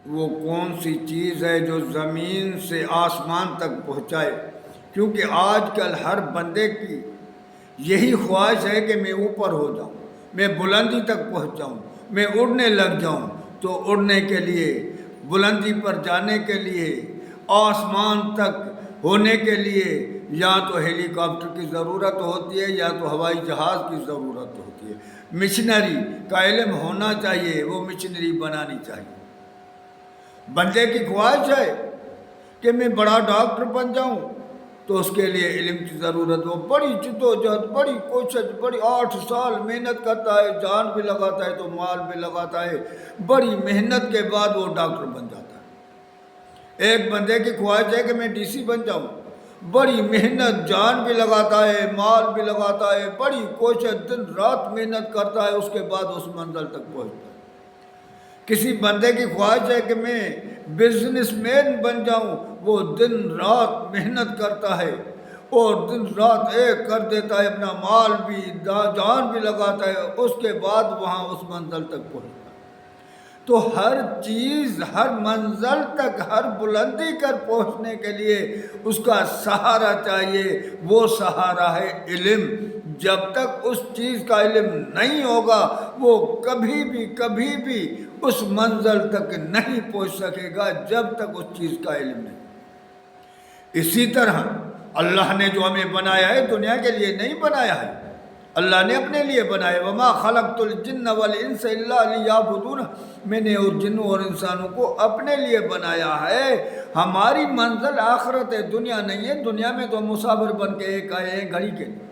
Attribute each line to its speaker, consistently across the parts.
Speaker 1: وہ کون سی چیز ہے جو زمین سے آسمان تک پہنچائے، کیونکہ آج کل ہر بندے کی یہی خواہش ہے کہ میں اوپر ہو جاؤں، میں بلندی تک پہنچ جاؤں، میں اڑنے لگ جاؤں۔ تو اڑنے کے لیے، بلندی پر جانے کے لیے، آسمان تک ہونے کے لیے یا تو ہیلی کاپٹر کی ضرورت ہوتی ہے یا تو ہوائی جہاز کی ضرورت ہوتی ہے۔ مشنری کا علم ہونا چاہیے، وہ مشنری بنانی چاہیے۔ بندے کی خواہش ہے کہ میں بڑا ڈاکٹر بن جاؤں، تو اس کے لیے علم کی ضرورت، وہ بڑی جدوجہد، بڑی کوشش، بڑی 8 سال محنت کرتا ہے، جان بھی لگاتا ہے تو مال بھی لگاتا ہے، بڑی محنت کے بعد وہ ڈاکٹر بن جاتا ہے۔ ایک بندے کی خواہش ہے کہ میں ڈی سی بن جاؤں، بڑی محنت، جان بھی لگاتا ہے، مال بھی لگاتا ہے، بڑی کوشش، دن رات محنت کرتا ہے، اس کے بعد اس منزل تک پہنچتا ہے۔ کسی بندے کی خواہش ہے کہ میں بزنس مین بن جاؤں، وہ دن رات محنت کرتا ہے اور دن رات ایک کر دیتا ہے، اپنا مال بھی جان بھی لگاتا ہے، اس کے بعد وہاں اس منزل تک پہنچتا ہے۔ تو ہر چیز، ہر منزل تک، ہر بلندی کر پہنچنے کے لیے اس کا سہارا چاہیے، وہ سہارا ہے علم۔ جب تک اس چیز کا علم نہیں ہوگا وہ کبھی بھی اس منزل تک نہیں پہنچ سکے گا، جب تک اس چیز کا علم نہیں۔ اسی طرح اللہ نے جو ہمیں بنایا ہے دنیا کے لیے نہیں بنایا ہے، اللہ نے اپنے لیے بنایا۔ وَمَا خَلَقْتُ الْجِنَّ وَالْإِنسَ إِلَّا لِيَعْبُدُونَ، میں نے اور جنوں اور انسانوں کو اپنے لیے بنایا ہے۔ ہماری منزل آخرت ہے، دنیا نہیں ہے۔ دنیا میں تو مسافر بن کے ایک آئے ہیں گھڑی کے لیے،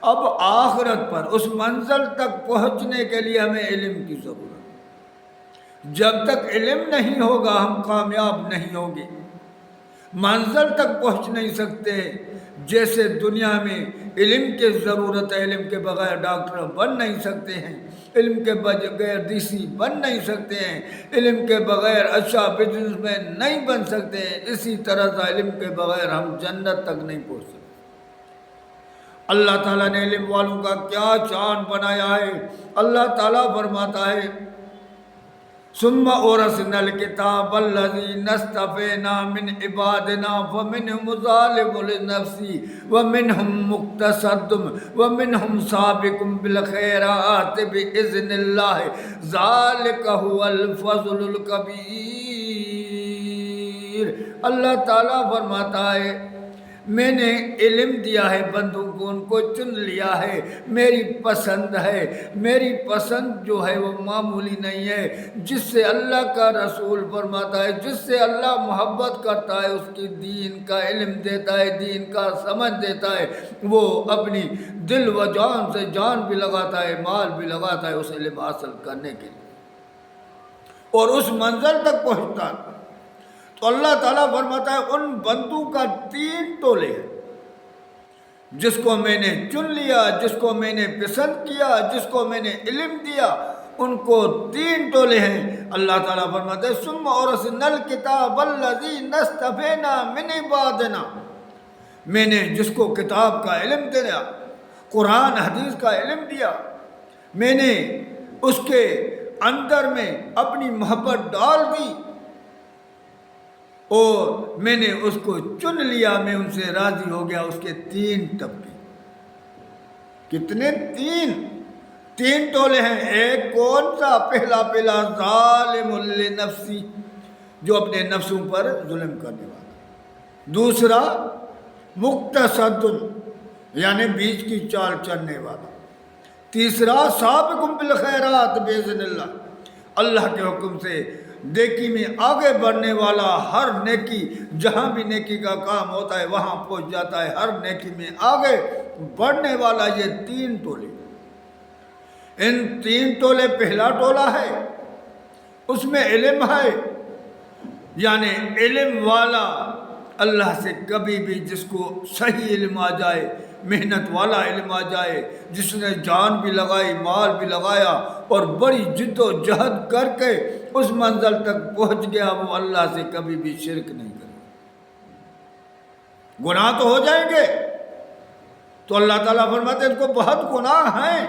Speaker 1: اب آخرت پر اس منزل تک پہنچنے کے لیے ہمیں علم کی ضرورت ہے۔ جب تک علم نہیں ہوگا ہم کامیاب نہیں ہوں گے، منزل تک پہنچ نہیں سکتے۔ جیسے دنیا میں علم کی ضرورت ہے، علم کے بغیر ڈاکٹر بن نہیں سکتے ہیں، علم کے بغیر ڈی سی بن نہیں سکتے ہیں، علم کے بغیر اچھا بزنس مین نہیں بن سکتے ہیں، اسی طرح سے علم کے بغیر ہم جنت تک نہیں پہنچ سکتے۔ اللہ تعالیٰ نے علم والوں کا کیا چاند بنایا ہے۔ اللہ تعالیٰ فرماتا ہے ثم اورثنا الکتاب الذین اصطفینا من عبادنا فمنهم ظالم لنفسه ومنهم مقتصد ومنهم سابق بالخیرات باذن اللہ ذلک هو الفضل الکبیر۔ اللہ تعالیٰ فرماتا ہے میں نے علم دیا ہے بندوں کو، ان کو چن لیا ہے، میری پسند ہے۔ میری پسند جو ہے وہ معمولی نہیں ہے۔ جس سے اللہ کا رسول فرماتا ہے، جس سے اللہ محبت کرتا ہے، اس کی دین کا علم دیتا ہے، دین کا سمجھ دیتا ہے، وہ اپنی دل و جان سے جان بھی لگاتا ہے، مال بھی لگاتا ہے اس علم حاصل کرنے کے لیے اور اس منزل تک پہنچتا ہے۔ تو اللہ تعالیٰ فرماتا ہے ان بندوں کا 3 ٹولے ہیں، جس کو میں نے چن لیا، جس کو میں نے پسند کیا، جس کو میں نے علم دیا، ان کو 3 ٹولے ہیں۔ اللہ تعالیٰ فرماتا ہے ثم اورثنا الکتاب الذین اصطفینا من عبادنا، میں نے جس کو کتاب کا علم دیا، قرآن حدیث کا علم دیا، میں نے اس کے اندر میں اپنی محبت ڈال دی اور میں نے اس کو چن لیا، میں ان سے راضی ہو گیا۔ اس کے 3 طبقے، کتنے؟ 3 ٹولے ہیں۔ ایک کون سا؟ پہلا ظالم لنفسی، جو اپنے نفسوں پر ظلم کرنے والا۔ دوسرا مقتصد، یعنی بیچ کی چال چلنے والا۔ تیسرا سابق بالخیرات باذن اللہ، اللہ کے حکم سے نیکی میں آگے بڑھنے والا، ہر نیکی، جہاں بھی نیکی کا کام ہوتا ہے وہاں پہنچ جاتا ہے، ہر نیکی میں آگے بڑھنے والا۔ یہ 3 ٹولے، ان 3 ٹولے، پہلا ٹولہ ہے اس میں علم ہے، یعنی علم والا اللہ سے کبھی بھی، جس کو صحیح علم آ جائے، محنت والا علم آ جائے، جس نے جان بھی لگائی، مال بھی لگایا اور بڑی جد و جہد کر کے اس منزل تک پہنچ گیا، وہ اللہ سے کبھی بھی شرک نہیں کرے۔ گناہ تو ہو جائیں گے، تو اللہ تعالیٰ فرماتے ہیں ان کو بہت گناہ ہیں۔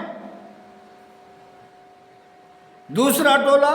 Speaker 1: دوسرا ٹولہ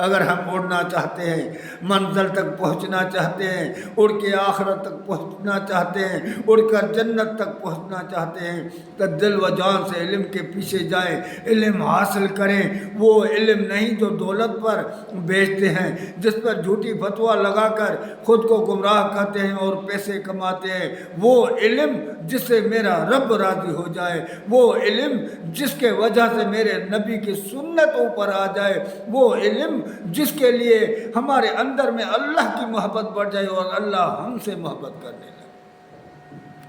Speaker 1: اگر ہم اڑنا چاہتے ہیں، منزل تک پہنچنا چاہتے ہیں، اڑ کے آخرت تک پہنچنا چاہتے ہیں، اڑ کر جنت تک پہنچنا چاہتے ہیں، تو دل و جان سے علم کے پیچھے جائیں، علم حاصل کریں۔ وہ علم نہیں جو دولت پر بیچتے ہیں، جس پر جھوٹی فتویٰ لگا کر خود کو گمراہ کرتے ہیں اور پیسے کماتے ہیں۔ وہ علم جس سے میرا رب راضی ہو جائے، وہ علم جس کے وجہ سے میرے نبی کی سنت اوپر آ جائے، وہ علم جس کے لیے ہمارے اندر میں اللہ کی محبت بڑھ جائے اور اللہ ہم سے محبت کرنے لگے۔